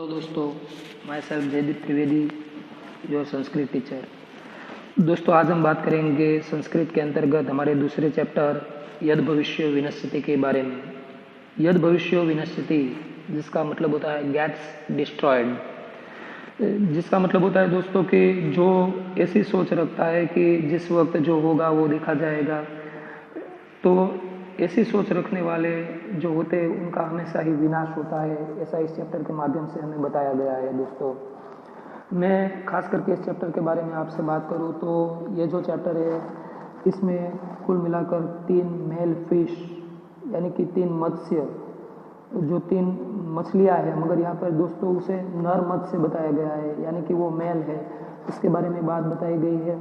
Hello दोस्तों, myself Jaydeep Trivedi, your Sanskrit teacher. दोस्तों, आज हम बात करेंगे संस्कृत के अंतर्गत हमारे दूसरे चैप्टर यद भविष्य विनश्यति के बारे में। यद भविष्य विनश्यति जिसका मतलब होता है गेट्स डिस्ट्रॉयड, जिसका मतलब होता है दोस्तों कि जो ऐसी सोच रखता है कि जिस वक्त जो होगा वो देखा जाएगा, तो ऐसी सोच रखने वाले जो होते हैं उनका हमेशा ही विनाश होता है। ऐसा इस चैप्टर के माध्यम से हमें बताया गया है। दोस्तों, मैं खास करके इस चैप्टर के बारे में आपसे बात करूं तो ये जो चैप्टर है इसमें कुल मिलाकर 3 मेल फिश यानी कि 3 मत्स्य, जो 3 मछलियां हैं, मगर यहाँ पर दोस्तों उसे नर मत्स्य बताया गया है यानी कि वो मेल है, इसके बारे में बात बताई गई है।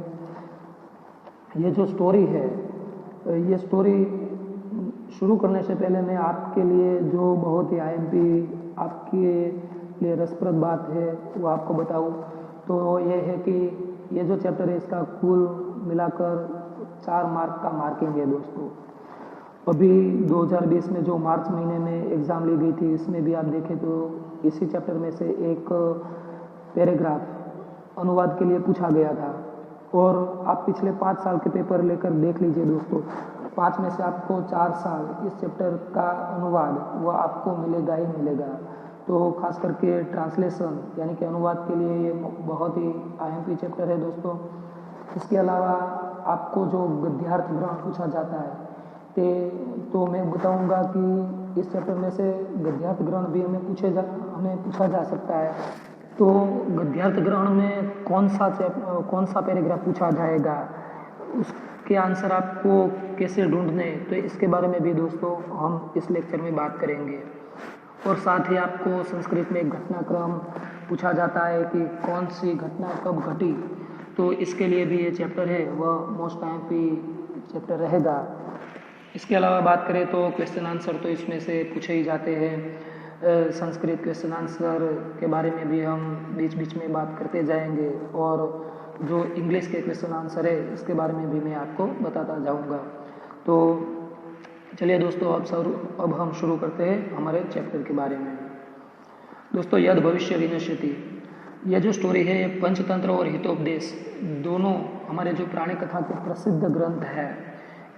ये जो स्टोरी है, ये स्टोरी शुरू करने से पहले मैं आपके लिए जो बहुत ही आईएमपी आपके लिए रसप्रद बात है वो आपको बताऊं तो ये है कि ये जो चैप्टर है इसका कुल मिलाकर 4 मार्क का मार्किंग है। दोस्तों, अभी 2020 में जो मार्च महीने में एग्ज़ाम ली गई थी, इसमें भी आप देखें तो इसी चैप्टर में से एक पैराग्राफ अनुवाद के लिए पूछा गया था। और आप पिछले 5 साल के पेपर लेकर देख लीजिए दोस्तों, 5 में से आपको 4 साल इस चैप्टर का अनुवाद वो आपको मिलेगा ही मिलेगा। तो खास करके ट्रांसलेशन यानी कि अनुवाद के लिए ये बहुत ही आईएमपी चैप्टर है दोस्तों। इसके अलावा आपको जो गद्यार्थ ग्रहण पूछा जाता है तो मैं बताऊंगा कि इस चैप्टर में से गद्यार्थ ग्रहण भी हमें पूछा जा सकता है। तो गद्यार्थ ग्रहण में कौन सा पैराग्राफ पूछा जाएगा, उसके आंसर आपको कैसे ढूंढने, तो इसके बारे में भी दोस्तों हम इस लेक्चर में बात करेंगे। और साथ ही आपको संस्कृत में एक घटनाक्रम पूछा जाता है कि कौन सी घटना कब घटी, तो इसके लिए भी ये चैप्टर है वह मोस्ट आईएमपी चैप्टर रहेगा। इसके अलावा बात करें तो क्वेश्चन आंसर तो इसमें से पूछे ही जाते हैं। संस्कृत क्वेश्चन आंसर के बारे में भी हम बीच बीच में बात करते जाएंगे, और जो इंग्लिश के क्वेश्चन आंसर है इसके बारे में भी मैं आपको बताता जाऊंगा। तो चलिए दोस्तों, अब हम शुरू करते हैं हमारे चैप्टर के बारे में। दोस्तों, यद भविष्य विनश्यति, यह जो स्टोरी है ये पंचतंत्र और हितोपदेश दोनों हमारे जो प्राणी कथा के प्रसिद्ध ग्रंथ है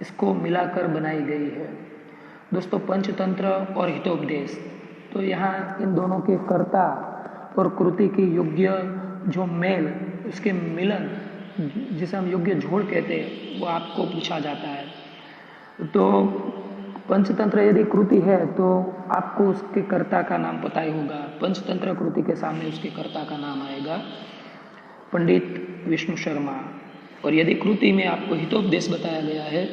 इसको मिलाकर बनाई गई है। दोस्तों, पंचतंत्र और हितोपदेश, तो यहाँ इन दोनों के कर्ता और कृति की योग्य जो मेल, उसके मिलन, जिसे हम योग्य जोड़ कहते हैं, वो आपको पूछा जाता है। तो पंचतंत्र यदि कृति है तो आपको उसके कर्ता का नाम पता ही होगा। पंचतंत्र कृति के सामने उसके कर्ता का नाम आएगा पंडित विष्णु शर्मा, और यदि कृति में आपको हितोपदेश बताया गया है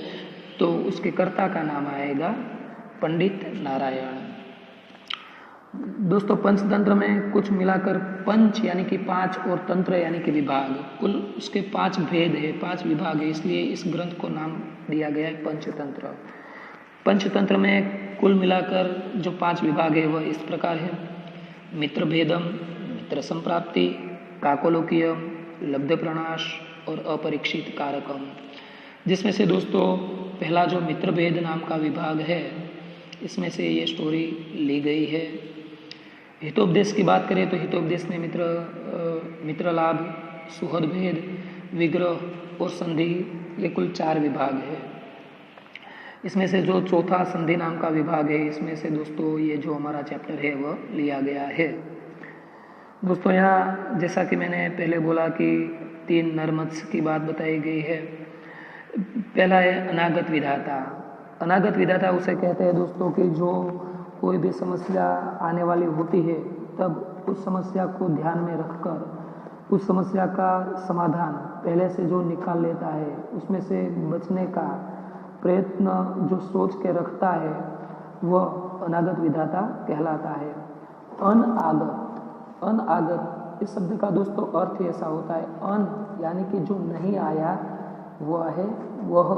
तो उसके कर्ता का नाम आएगा पंडित नारायण। दोस्तों, पंचतंत्र में कुछ मिलाकर पंच यानी कि 5 और तंत्र यानी कि विभाग, कुल उसके 5 भेद है, 5 विभाग है, इसलिए इस ग्रंथ को नाम दिया गया है पंचतंत्र। पंचतंत्र में कुल मिलाकर जो 5 विभाग है वह इस प्रकार है: मित्र भेदम, मित्र संप्राप्ति, काकोलोकियम, लब्ध प्रणाश और अपरीक्षित कारकम। जिसमें से दोस्तों पहला जो मित्र भेद नाम का विभाग है, इसमें से ये स्टोरी ली गई है। हितोपदेश की बात करें तो हितोपदेश में मित्र लाभ, सुहद भेद, विग्रह और संधि, ये कुल 4 विभाग है। इसमें से जो चौथा संधि नाम का विभाग है, इसमें से दोस्तों ये जो हमारा चैप्टर है वह लिया गया है। दोस्तों, यहाँ जैसा कि मैंने पहले बोला कि 3 नरमत्स्य की बात बताई गई है। पहला है अनागत विधाता। अनागत विधाता उसे कहते हैं दोस्तों कि जो कोई भी समस्या आने वाली होती है तब उस समस्या को ध्यान में रखकर उस समस्या का समाधान पहले से जो निकाल लेता है, उसमें से बचने का प्रयत्न जो सोच के रखता है वह अनागत विधाता कहलाता है। अनागत इस शब्द का दोस्तों अर्थ ऐसा होता है, अन यानी कि जो नहीं आया वह है वह,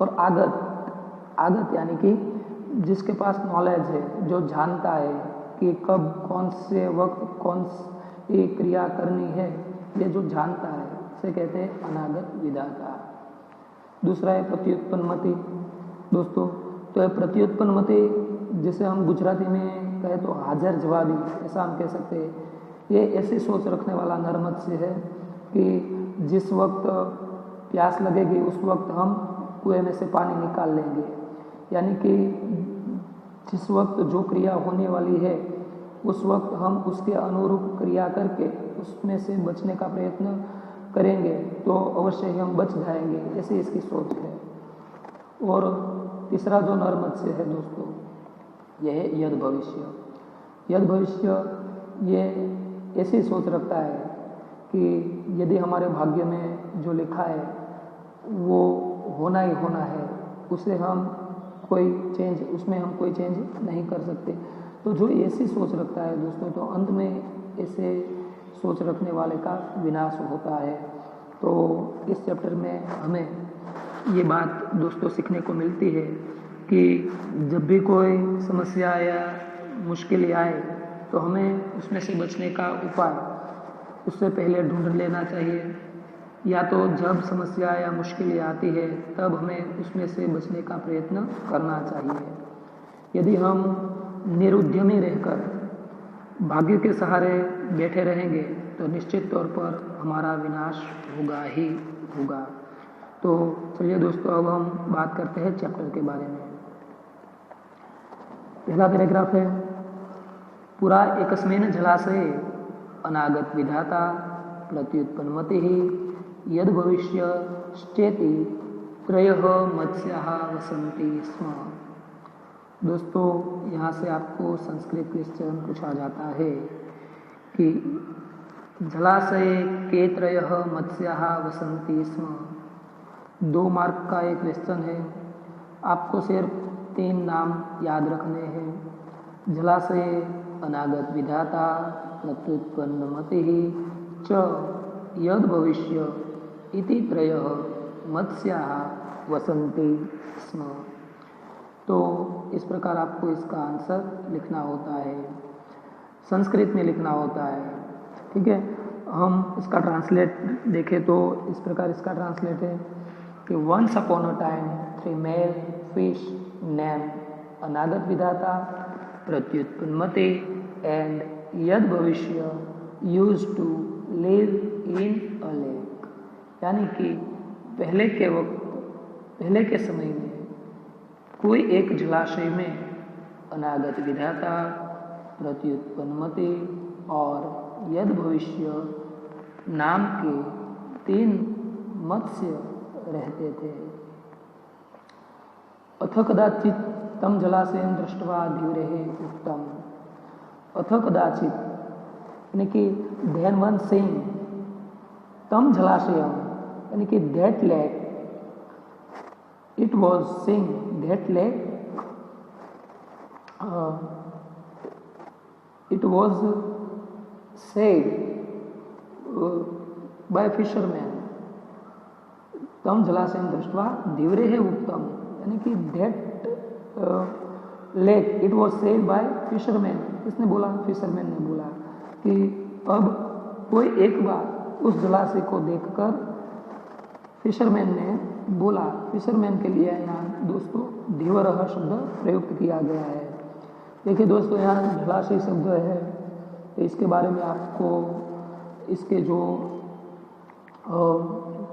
और आगत यानी कि जिसके पास नॉलेज है, जो जानता है कि कब कौन से वक्त कौन सी क्रिया करनी है, ये जो जानता है उसे कहते हैं अनागत विधाता। दूसरा है प्रत्युत्पन्नमति। दोस्तों, तो प्रत्युत्पन्नमति जिसे हम गुजराती में कहे तो हाजिर जवाबी, ऐसा हम कह सकते हैं। ये ऐसी सोच रखने वाला नर मत्स्य है कि जिस वक्त प्यास लगेगी उस वक्त हम कुएं में से पानी निकाल लेंगे, यानी कि जिस वक्त जो क्रिया होने वाली है उस वक्त हम उसके अनुरूप क्रिया करके उसमें से बचने का प्रयत्न करेंगे तो अवश्य ही हम बच जाएंगे, ऐसी इसकी सोच है। और तीसरा जो नर मत्स्य है दोस्तों, यह है यद भविष्य। यद भविष्य ये ऐसी सोच रखता है कि यदि हमारे भाग्य में जो लिखा है वो होना ही होना है, उसमें हम कोई चेंज नहीं कर सकते। तो जो ऐसी सोच रखता है दोस्तों, तो अंत में ऐसे सोच रखने वाले का विनाश होता है। तो इस चैप्टर में हमें ये बात दोस्तों सीखने को मिलती है कि जब भी कोई समस्या या मुश्किल आए तो हमें उसमें से बचने का उपाय उससे पहले ढूंढ लेना चाहिए, या तो जब समस्या या मुश्किल आती है तब हमें उसमें से बचने का प्रयत्न करना चाहिए। यदि हम निरुद्यमी रहकर भाग्य के सहारे बैठे रहेंगे तो निश्चित तौर पर हमारा विनाश होगा ही होगा। तो चलिए दोस्तों, अब हम बात करते हैं चैप्टर के बारे में। पहला पैराग्राफ है, पुरा एकस्मिन् जलाशये अनागत विधाता प्रत्युत्पन्नमति यद भविष्यश्चेति त्रयः मत्स्याः वसन्ति स्म। दोस्तों, यहाँ से आपको संस्कृत क्वेश्चन पूछा जाता है कि जलाशय के त्रयः मत्स्याः वसन्ति स्म। 2 मार्क का एक क्वेश्चन है, आपको सिर्फ 3 नाम याद रखने हैं। जलाशय अनागत विधाता प्रत्युत्पन्नमति च यद भविष्य इति त्रयः मत्स्याः वसन्ति स्म। तो इस प्रकार आपको इसका आंसर लिखना होता है, संस्कृत में लिखना होता है। ठीक है, हम इसका ट्रांसलेट देखें तो इस प्रकार इसका ट्रांसलेट है कि once upon a time 3 male fish name Anagatavidhata Pratyutpannamati and Yadbhavishya used to live in a lake. यानी कि पहले के समय में कोई एक जलाशय में अनागत विधाता प्रत्युत्पन्नमति और यद भविष्य नाम के 3 मत्स्य रहते थे। अथ कदाचित तम जलाशयं दृष्ट्वा धीरेः उक्तम्। अथ कदाचित यानी कि देन वन सेइंग, तम जलाशयम यानी कि that lake, it was saying that lake it was said by fishermen, तम जलाशयम दृष्ट्वा धीरेः उक्तम, यानी कि that lake it was said by fisherman. किसने बोला? फिशरमैन ने बोला कि अब कोई एक बार उस जलाशय को देखकर फिशरमैन ने बोला। फिशरमैन के लिए यहाँ दोस्तों धीवरः शब्द प्रयुक्त किया गया है। देखिए दोस्तों, यहाँ जलाशय शब्द है, तो इसके बारे में आपको इसके जो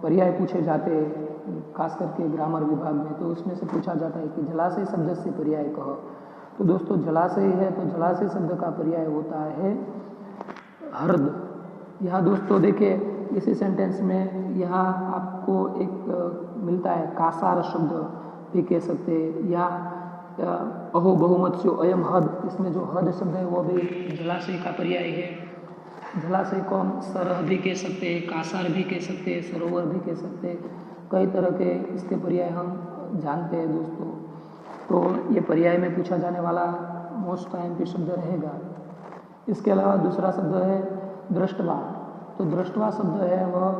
पर्याय पूछे जाते हैं खास करके ग्रामर विभाग में, तो उसमें से पूछा जाता है कि जलाशय शब्द से पर्याय कहो। तो दोस्तों जलाशय है तो जलाशय शब्द का पर्याय होता है हर्द। यहाँ दोस्तों देखिए इसी सेंटेंस में यहाँ आपको एक मिलता है कासार शब्द भी कह सकते हैं, या अहो बहुमत्स्यो अयम हद, इसमें जो हद शब्द है वो भी जलाशय का पर्याय है। जलाशय को हम सरह भी कह सकते हैं, कासार भी कह सकते हैं, सरोवर भी कह सकते हैं, कई तरह के इसके पर्याय हम जानते हैं दोस्तों। तो ये पर्याय में पूछा जाने वाला मोस्ट टाइम पे शब्द रहेगा। इसके अलावा दूसरा शब्द है दृष्टवा। तो दृष्टवा शब्द है वह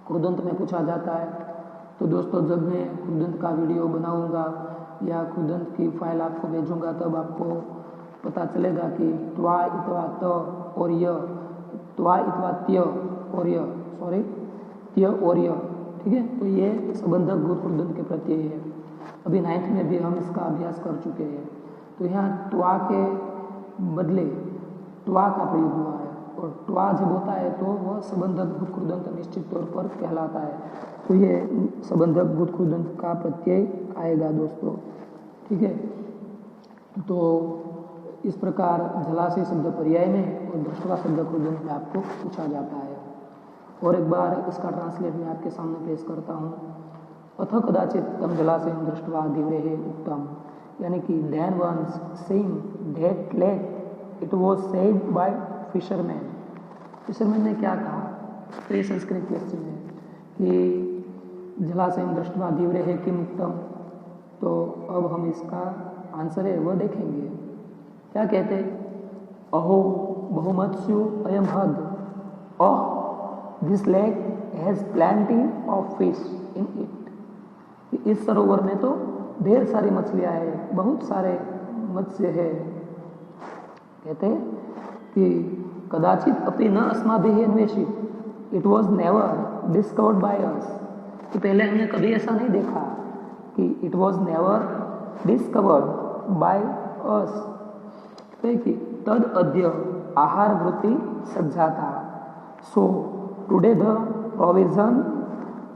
कृदंत में पूछा जाता है। तो दोस्तों जब मैं कृदंत का वीडियो बनाऊंगा या कृदंत की फाइल आपको भेजूंगा तब आपको पता चलेगा कि त्वा इतवा त और य, त्वा इतवा त्य और य, सॉरी त्य और य, ठीक है। तो ये संबंधक गुण कृदंत के प्रत्यय है। अभी 9th में भी हम इसका अभ्यास कर चुके हैं। तो यहाँ त्वा के बदले ट्वा का प्रयोग हुआ है, और ट्वा जब होता है तो वह संबंधक भूत कृदंत निश्चित तौर पर कहलाता है। तो ये संबंधक भूत कृदंत का प्रत्यय आएगा दोस्तों, ठीक है। तो इस प्रकार जलाशय शब्द पर्याय में और दृष्टवा शब्द कृदंत में आपको पूछा जाता है। और एक बार इसका ट्रांसलेट मैं आपके सामने पेश करता हूँ। अथ कदाचित तम जलाशयं दृष्ट्वा धीव्रेः उक्तम, यानी कि then once saying that lake it was said by fisherman. Fisherman ने क्या कहा, तो ये संस्कृत क्वेश्चन है कि जलाशयं दृष्ट्वा धीव्रेः किम उक्तम। तो अब हम इसका आंसर है वह देखेंगे। क्या कहते, अहो बहुमत्स्यु अयम हद, this lake has plenty of fish in it. इस सरोवर में तो ढेर सारी मछलियां हैं, बहुत सारे मत्स्य है। कहते हैं कि कदाचित अपि न अस्माभिः अन्वेषित, it was never discovered by us. कि पहले हमने कभी ऐसा नहीं देखा कि it was never discovered by us. कि तद अद्य आहार वृत्ति सज्जाता, so today the provision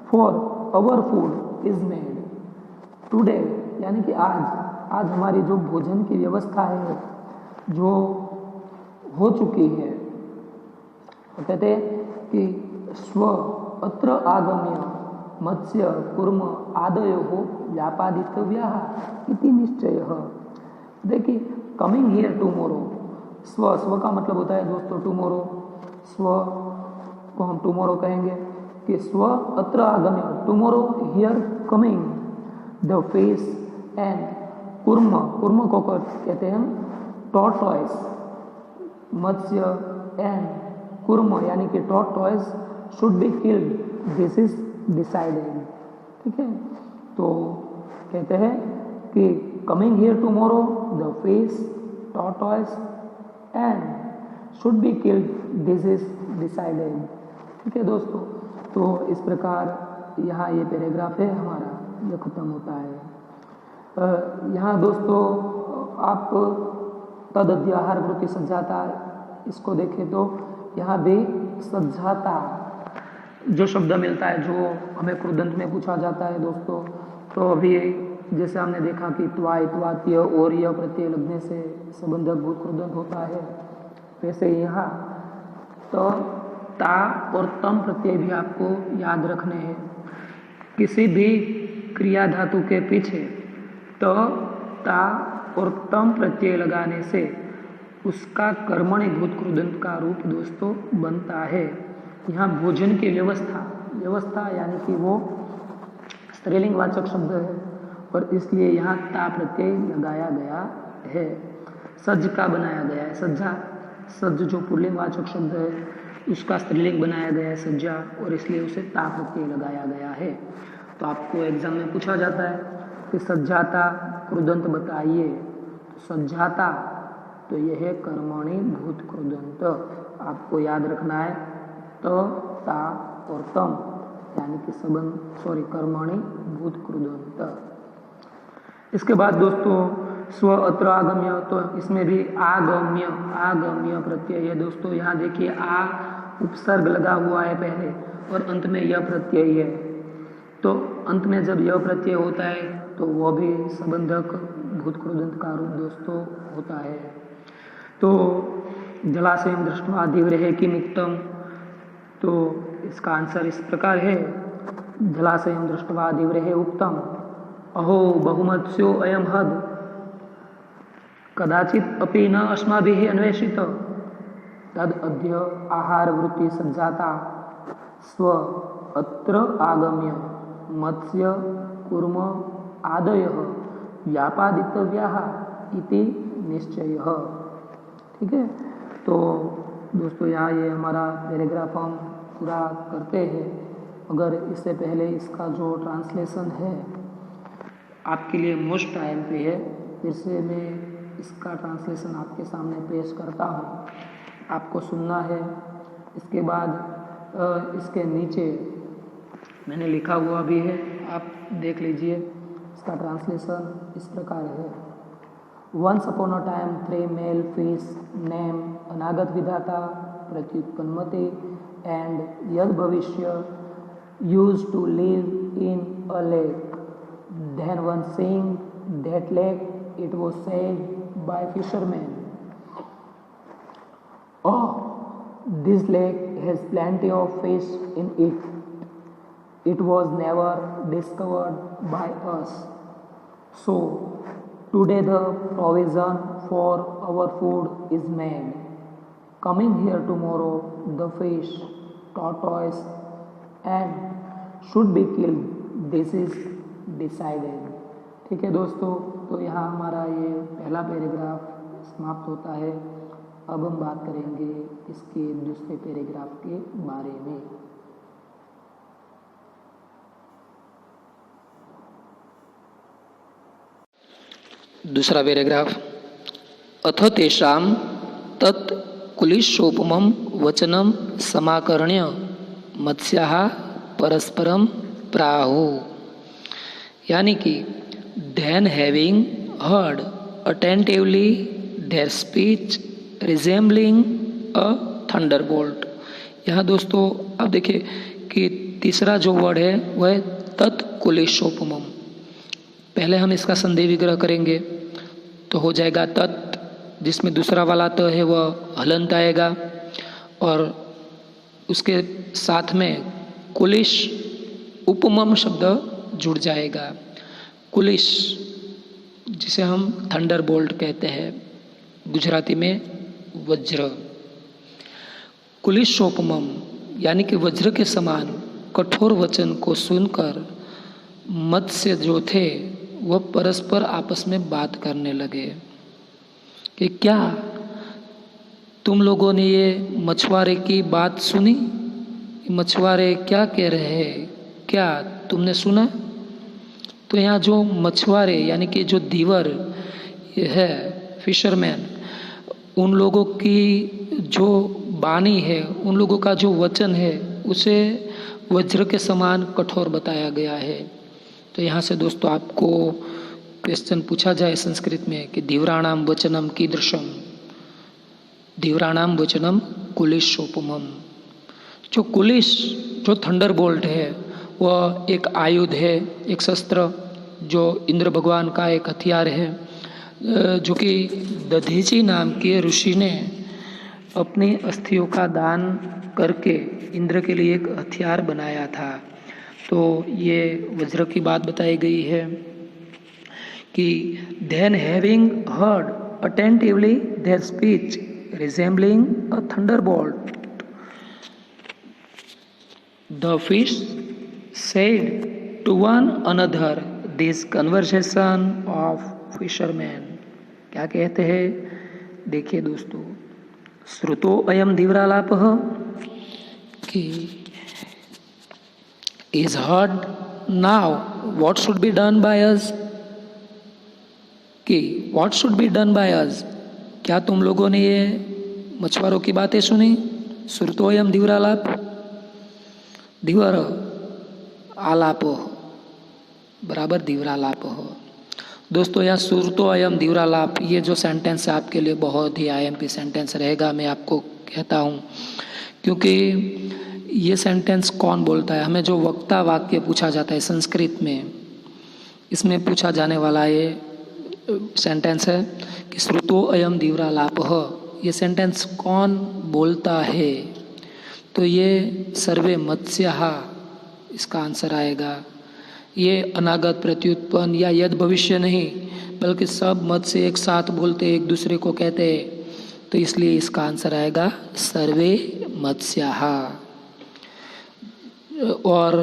for our food is made. Today यानी कि आज हमारी जो भोजन की व्यवस्था है जो हो चुकी है। तो कहते हैं कि स्व अत्र आगम्य मत्स्य कुर्म आदयोः व्यापादितव्याः इति निश्चयः। देखिए कमिंग हियर टुमोरो, स्व का मतलब होता है दोस्तों टुमोरो। स्व को हम टुमोरो कहेंगे कि स्व अत्र आगम्य, tomorrow here coming the fish and कुर्म को कहते हैं टॉर्टॉइस, मत्स्य एंड कुर्म यानी कि tortoise should be killed, this is decided. ठीक है, तो कहते हैं कि coming here tomorrow the fish tortoise and should be killed, this is decided. ठीक है दोस्तों, तो इस प्रकार यहाँ ये पैराग्राफ है हमारा, ये खत्म होता है। यहाँ दोस्तों आप तद अध्याहार वृत्ति सज्जाता, इसको देखें तो यहाँ भी सज्जाता जो शब्द मिलता है जो हमें कृदंत में पूछा जाता है दोस्तों। तो अभी जैसे हमने देखा कि त्वा त्वात्य और यह प्रत्यय लगने से संबंधक भूत कृदंत होता है, वैसे यहाँ तो ता और तम प्रत्यय भी आपको याद रखने हैं। किसी भी क्रिया धातु के पीछे तो ता और तम प्रत्यय लगाने से उसका कर्मणि भूत कृदंत का रूप दोस्तों बनता है। यहाँ भोजन की व्यवस्था यानी कि वो स्त्रीलिंग वाचक शब्द है और इसलिए यहाँ ता प्रत्यय लगाया गया है। सज्ज का बनाया गया है, सज्जा, सज्ज जो पुल्लिंग वाचक शब्द है उसका स्त्रीलिंग बनाया गया है सज्जा, और इसलिए उसे ता प्रत्यय लगाया गया है। तो आपको एग्जाम में पूछा जाता है कि सज्जाता कृदंत बताइए, सज्जाता तो यह है कर्मणि भूत कृदंत। आपको याद रखना है तो ता और तम यानी कि कर्मणि भूत कृदंत। इसके बाद दोस्तों स्व अत्र आगम्य, तो इसमें भी आगम्य प्रत्यय है दोस्तों। यहाँ देखिए आ उपसर्ग लगा हुआ है पहले और अंत में यह प्रत्यय है। तो अंत में जब यह प्रत्यय होता है तो वह भी संबंधक भूत कृदंत का रूप दोस्तों होता है। तो जलाशयं दृष्ट्वा धीव्रेः किम उक्तम, तो इसका आंसर इस प्रकार है, जलाशयं दृष्ट्वा धीव्रेः उक्तम अहो बहुमत्स्यो अयम हद कदाचित अपि न अस्माभिः अन्वेषित तद अद्य आहार वृत्ति सज्जाता स्व अत्र आगम्य मत्स्य कुर्म आदयः व्यापादितव्याः इति निश्चयः। ठीक है, तो दोस्तों यहाँ ये हमारा पैराग्राफ हम पूरा करते हैं। अगर इससे पहले इसका जो ट्रांसलेशन है आपके लिए मोस्ट टाइम पे है, फिर से मैं इसका ट्रांसलेशन आपके सामने पेश करता हूँ, आपको सुनना है। इसके बाद इसके नीचे मैंने लिखा हुआ भी है, आप देख लीजिए। इसका ट्रांसलेशन इस प्रकार है, once upon a time 3 male fish name Anagatavidhata Pratyutpannamati and यद भविष्य used to live in a lake. Then one seeing that lake, it was said by fishermen, "Oh, this lake has plenty of fish in it. It was never discovered by us. So today the provision for our food is made. Coming here tomorrow, the fish, tortoise, and should be killed, this is decided. ठीक है दोस्तों, तो यहाँ हमारा ये पहला paragraph समाप्त होता है। अब हम बात करेंगे इसके दूसरे पैराग्राफ के बारे में। दूसरा पैराग्राफ, अथ तेषां तत् कुलिशोपमं वचनं समाकर्ण्य मत्स्याः परस्परम प्राहु, यानी कि then having heard attentively their speech resembling a thunderbolt। यहाँ दोस्तों अब देखिए कि तीसरा जो वर्ड है वह तत्कुलिशोपमम। पहले हम इसका संदेह विग्रह करेंगे तो हो जाएगा तत्, जिसमें दूसरा वाला त है वह हलंत आएगा, और उसके साथ में कुलिश उपमम शब्द जुड़ जाएगा। कुलिश जिसे हम थंडर बोल्ट कहते हैं, गुजराती में वज्र। कुलिशोपमम यानी कि वज्र के समान कठोर वचन को सुनकर मत्स्य जो थे वह परस्पर आपस में बात करने लगे कि क्या तुम लोगों ने ये मछुआरे की बात सुनी? मछुआरे क्या कह रहे हैं, क्या तुमने सुना? तो यहाँ जो मछुआरे यानी कि जो धीवर है, फिशरमैन, उन लोगों की जो बानी है, उन लोगों का जो वचन है उसे वज्र के समान कठोर बताया गया है। तो यहाँ से दोस्तों आपको क्वेश्चन पूछा जाए संस्कृत में कि धीवराणाम वचनम कीदृशम, धीवराणाम वचनम कुलिशोपमम। जो कुलिश, जो थंडर बोल्ट है, वह एक आयुध है, एक शस्त्र जो इंद्र भगवान का एक हथियार है, जो कि दधीची नाम के ऋषि ने अपनी अस्थियों का दान करके इंद्र के लिए एक हथियार बनाया था। तो ये वज्र की बात बताई गई है कि then having heard attentively their speech resembling a thunderbolt, the fish said to one another this conversation of fishermen। क्या कहते हैं, देखिए दोस्तों, श्रुतो अयम धीवरालापः कि is heard now what should be done by us, कि what should be done by us, क्या तुम लोगों ने ये मछुआरों की बातें सुनी? श्रुतो अयम धीवरालाप, धीवर आलापो बराबर धीवरालापो। दोस्तों यहाँ श्रुतो अयम धीवरालाप, ये जो सेंटेंस है आपके लिए बहुत ही IMP सेंटेंस रहेगा, मैं आपको कहता हूँ, क्योंकि ये सेंटेंस कौन बोलता है? हमें जो वक्ता वाक्य पूछा जाता है संस्कृत में, इसमें पूछा जाने वाला ये सेंटेंस है कि श्रुतो अयम धीवरालापः। ये सेंटेंस कौन बोलता है? तो ये सर्वे मत्स्याः, इसका आंसर आएगा। ये अनागत प्रत्युत्पन्न या यद भविष्य नहीं, बल्कि सब मत्स्य एक साथ बोलते, एक दूसरे को कहते, तो इसलिए इसका आंसर आएगा सर्वे मत्स्याः। और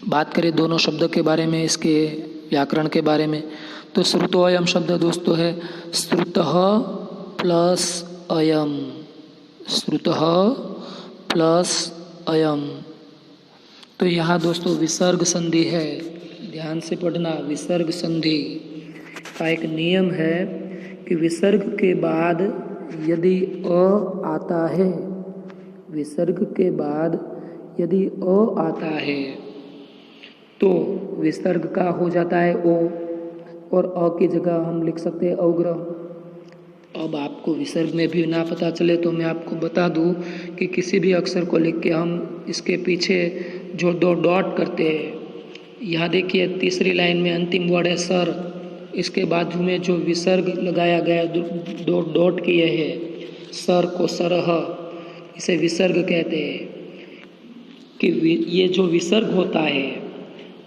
बात करें दोनों शब्द के बारे में, इसके व्याकरण के बारे में, तो श्रुतो अयम शब्द दोस्तों है श्रुतः प्लस अयम, श्रुतः प्लस अयम। तो यहाँ दोस्तों विसर्ग संधि है, ध्यान से पढ़ना। विसर्ग संधि का एक नियम है कि विसर्ग के बाद यदि अ आता है, विसर्ग के बाद यदि अ आता है तो विसर्ग का हो जाता है ओ, और अ की जगह हम लिख सकते हैं अवग्रह। अब आपको विसर्ग में भी ना पता चले तो मैं आपको बता दूं कि किसी भी अक्षर को लिख के हम इसके पीछे जो 2 डॉट करते हैं, यहाँ देखिए तीसरी लाइन में अंतिम वर्ड है सर, इसके बाजू में जो विसर्ग लगाया गया 2 डॉट किए हैं, सर को सरह, इसे विसर्ग कहते हैं। कि ये जो विसर्ग होता है,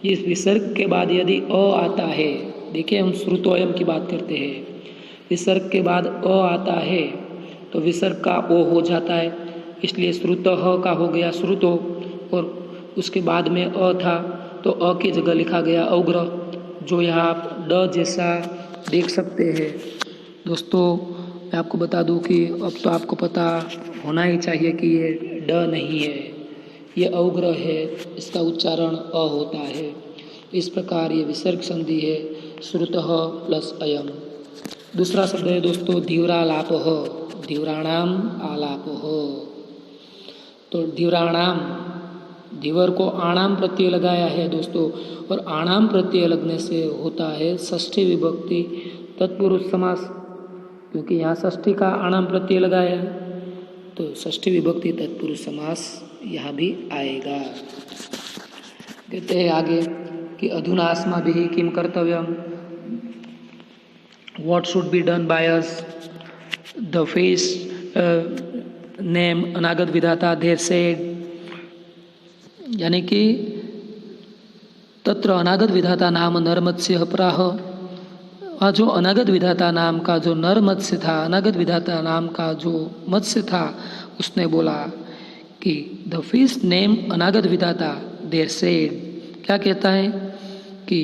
इस विसर्ग के बाद यदि अ आता है, देखिए हम श्रुतोयम की बात करते हैं, विसर्ग के बाद अ आता है तो विसर्ग का ओ हो जाता है, इसलिए श्रुतः का हो गया श्रुतो, और उसके बाद में अ था तो अ की जगह लिखा गया अवग्रह, जो यहाँ आप ड जैसा देख सकते हैं। दोस्तों मैं आपको बता दूं कि अब तो आपको पता होना ही चाहिए कि ये ड नहीं है, ये अवग्रह है, इसका उच्चारण अ होता है। इस प्रकार ये विसर्ग संधि है श्रुतः प्लस अयम। दूसरा शब्द है दोस्तों धीव्रालापः, धीव्राणाम आलापः। तो धीव्राणाम, धीवर को आणाम प्रत्यय लगाया है दोस्तों, और आणाम प्रत्यय लगने से होता है षष्ठी विभक्ति तत्पुरुष समास, क्योंकि यहाँ षष्ठी का आणाम प्रत्यय लगाया है तो षष्ठी विभक्ति तत्पुरुष समास यहाँ भी आएगा। कहते हैं आगे कि अधुना अस्माभिः किम Kartavyam, what should be done by us, the face name अनागत विधाता देर said, यानी कि तत्र अनागत विधाता नाम नर मत्स्य प्राह, जो अनागत विधाता नाम का जो नर मत्स्य था, अनागत विधाता नाम का जो मत्स्य था, उसने बोला कि द फिश नेम अनागत विधाता देर सेड, क्या कहता है कि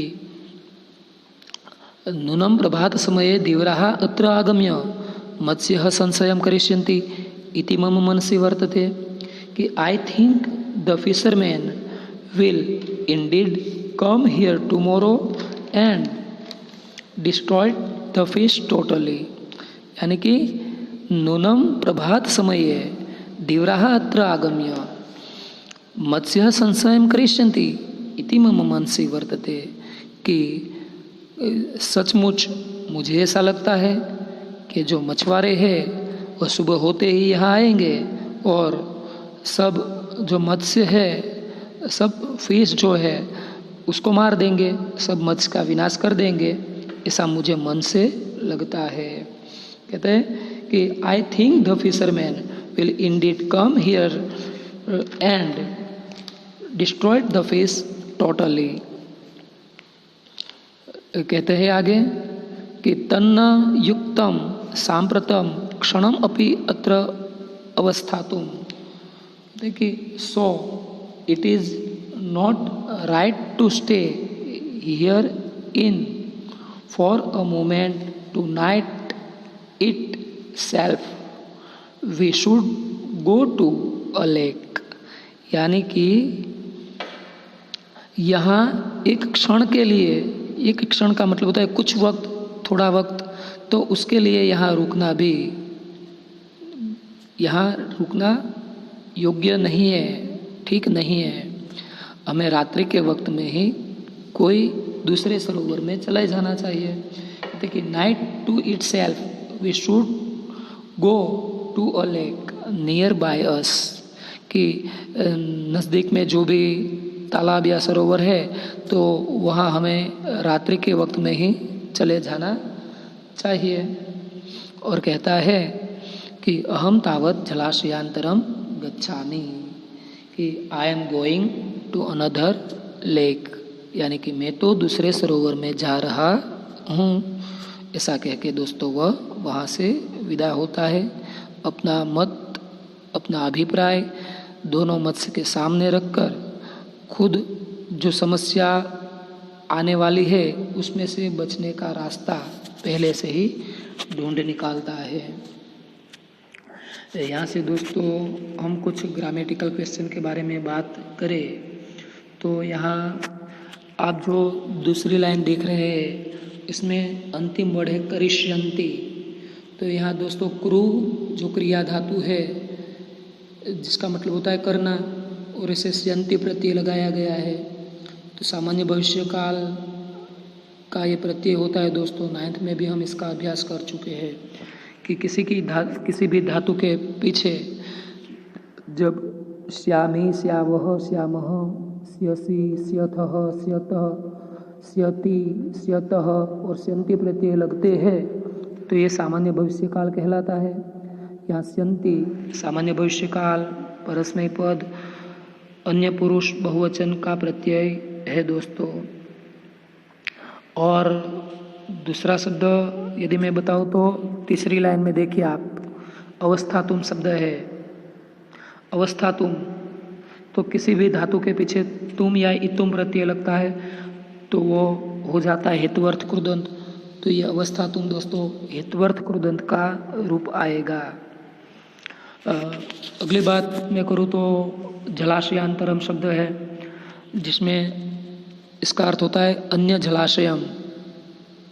नूनम प्रभात समये धीव्राः अत्र आगम्य मत्स्यः संशयं करिष्यन्ति इति मम मनसि वर्तते, कि I think the fisherman will Indeed come here tomorrow and destroy the fish totally, यानी कि नूनम प्रभात समये धीव्राः अत्र आगम्य मत्स्यः संशयं करिष्यन्ति इति मम मनसि वर्तते, कि सचमुच मुझे ऐसा लगता है कि जो मछुआरे हैं वह सुबह होते ही यहाँ आएंगे और सब जो मत्स्य है, सब फिश जो है उसको मार देंगे, सब मत्स्य का विनाश कर देंगे, ऐसा मुझे मन से लगता है। कहते हैं कि I think the fisherman will Indeed come here and destroy the fish totally. कहते हैं आगे कि तन्न युक्तम सांप्रतम क्षणम अपि अत्र अवस्थातुम, देखिए so it is not right to stay here in for a moment tonight itself, we should go to a lake, यानी कि यहाँ एक क्षण के लिए, एक क्षण का मतलब होता है कुछ वक्त, थोड़ा वक्त, तो उसके लिए यहाँ रुकना भी, यहाँ रुकना योग्य नहीं है, ठीक नहीं है। हमें रात्रि के वक्त में ही कोई दूसरे सरोवर में चले जाना चाहिए। कहते कि night to itself we should go to a lake nearby us, कि नज़दीक में जो भी तालाब या सरोवर है तो वहाँ हमें रात्रि के वक्त में ही चले जाना चाहिए। और कहता है कि अहम तावत जलाशयांतरम गच्छामि, कि I am going to another lake, यानी कि मैं तो दूसरे सरोवर में जा रहा हूँ। ऐसा कह के दोस्तों वह वहाँ से विदा होता है। अपना मत, अपना अभिप्राय दोनों मत्स्य के सामने रखकर खुद जो समस्या आने वाली है उसमें से बचने का रास्ता पहले से ही ढूंढ निकालता है। यहाँ से दोस्तों हम कुछ ग्रामेटिकल क्वेश्चन के बारे में बात करें तो यहाँ आप जो दूसरी लाइन देख रहे हैं इसमें अंतिम वर्ड है करिष्यन्ति। तो यहाँ दोस्तों क्रू जो क्रिया धातु है जिसका मतलब होता है करना, और इसे स्यन्ति प्रत्यय लगाया गया है। तो सामान्य भविष्य काल का ये प्रत्यय होता है दोस्तों। 9th में भी हम इसका अभ्यास कर चुके हैं कि किसी भी धातु के पीछे जब श्यामी, श्यावह, श्यामः, स्यसि, स्यथः, स्यतः, स्यति, स्यतः और स्यन्ति प्रत्यय लगते हैं तो ये सामान्य भविष्यकाल कहलाता है। यहाँ स्यन्ति सामान्य भविष्यकाल, परस्मै पद, अन्य पुरुष बहुवचन का प्रत्यय है दोस्तों। और दूसरा शब्द यदि मैं बताऊँ तो तीसरी लाइन में देखिए आप, अवस्थातुम शब्द है। अवस्थातुम तो किसी भी धातु के पीछे तुम या इतुम प्रत्यय लगता है तो वो हो जाता है हेत्वर्थ कृदंत। तो ये अवस्थातुम दोस्तों हेत्वर्थ कृदंत का रूप आएगा। अगली बात मैं करूँ तो जलाशयांतरम शब्द है, जिसमें इसका अर्थ होता है अन्य जलाशयम।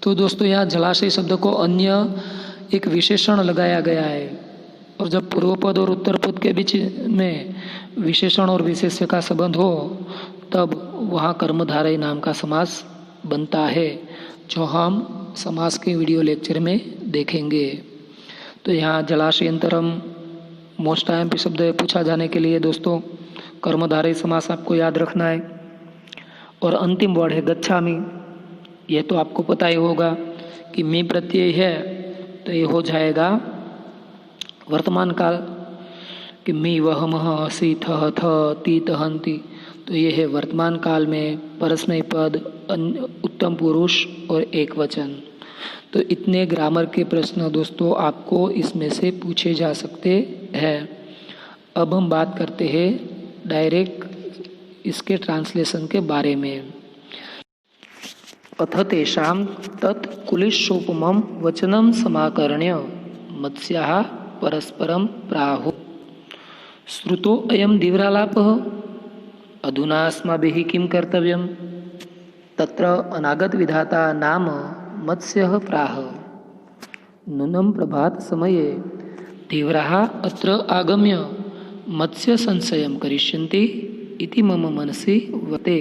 तो दोस्तों यहाँ जलाशय शब्द को अन्य एक विशेषण लगाया गया है, और जब पूर्व पद और उत्तर पद के बीच में विशेषण और विशेष्य का संबंध हो तब वहाँ कर्मधारय नाम का समास बनता है, जो हम समास के वीडियो लेक्चर में देखेंगे। तो यहाँ जलाशयंतरम मोस्ट आईएमपी शब्द पूछा जाने के लिए दोस्तों कर्मधारय समास आपको याद रखना है। और अंतिम वर्ड है गच्छामि। यह तो आपको पता ही होगा कि मी प्रत्यय है तो ये हो जाएगा वर्तमान काल कि मी वह मह असि थ थ ती तहंती। तो ये है वर्तमान काल में परस्मै पद, उत्तम पुरुष और एक वचन। तो इतने ग्रामर के प्रश्न दोस्तों आपको इसमें से पूछे जा सकते हैं। अब हम बात करते हैं डायरेक्ट इसके ट्रांसलेशन के बारे में। अथ तेषां तत् कुलिशोपमं वचनं समाकर्ण्य मत्स्याः परस्परं प्राहुः श्रुतो अयं दिव्रालापः अधुना अस्माभिः किं कर्तव्यं। तत्र अनागत विधाता नाम मत्स्यः प्राह। नूनं प्रभात समये तीव्राः अत्र आगम्य मत्स्य संशयं करिष्यन्ति इति मम मनसि वर्तते।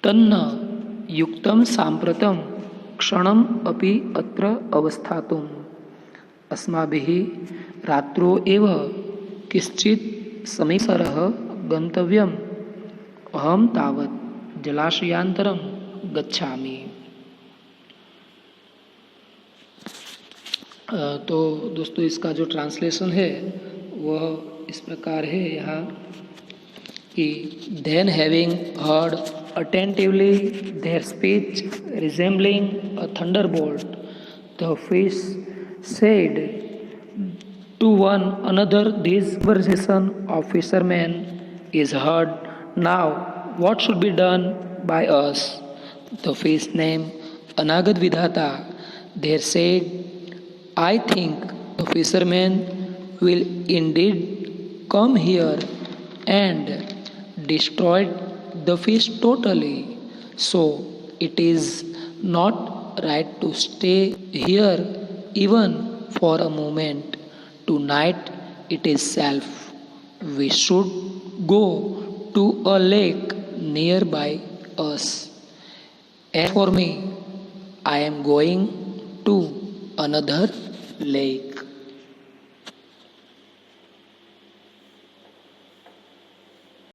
तन्न युक्तं साम्प्रतं क्षणम् अपि अत्र अवस्थातुम् अस्माभिः रात्रो एव किश्चित् समीसरः गन्तव्यम्। अहं तावत् जलाशयांतरं गच्छामि। तो दोस्तों इसका जो ट्रांसलेशन है वह इस प्रकार है यहाँ कि then having heard attentively their speech resembling a thunderbolt, the fish said to one another, this conversation of fishermen is heard now. What should be done by us? The fish named Anagat Vidhata there said, I think the fishermen will indeed come here and destroy the fish totally. So it is not right to stay here even for a moment. Tonight it is self. We should go to a lake nearby us. As for me, I am going to another lake.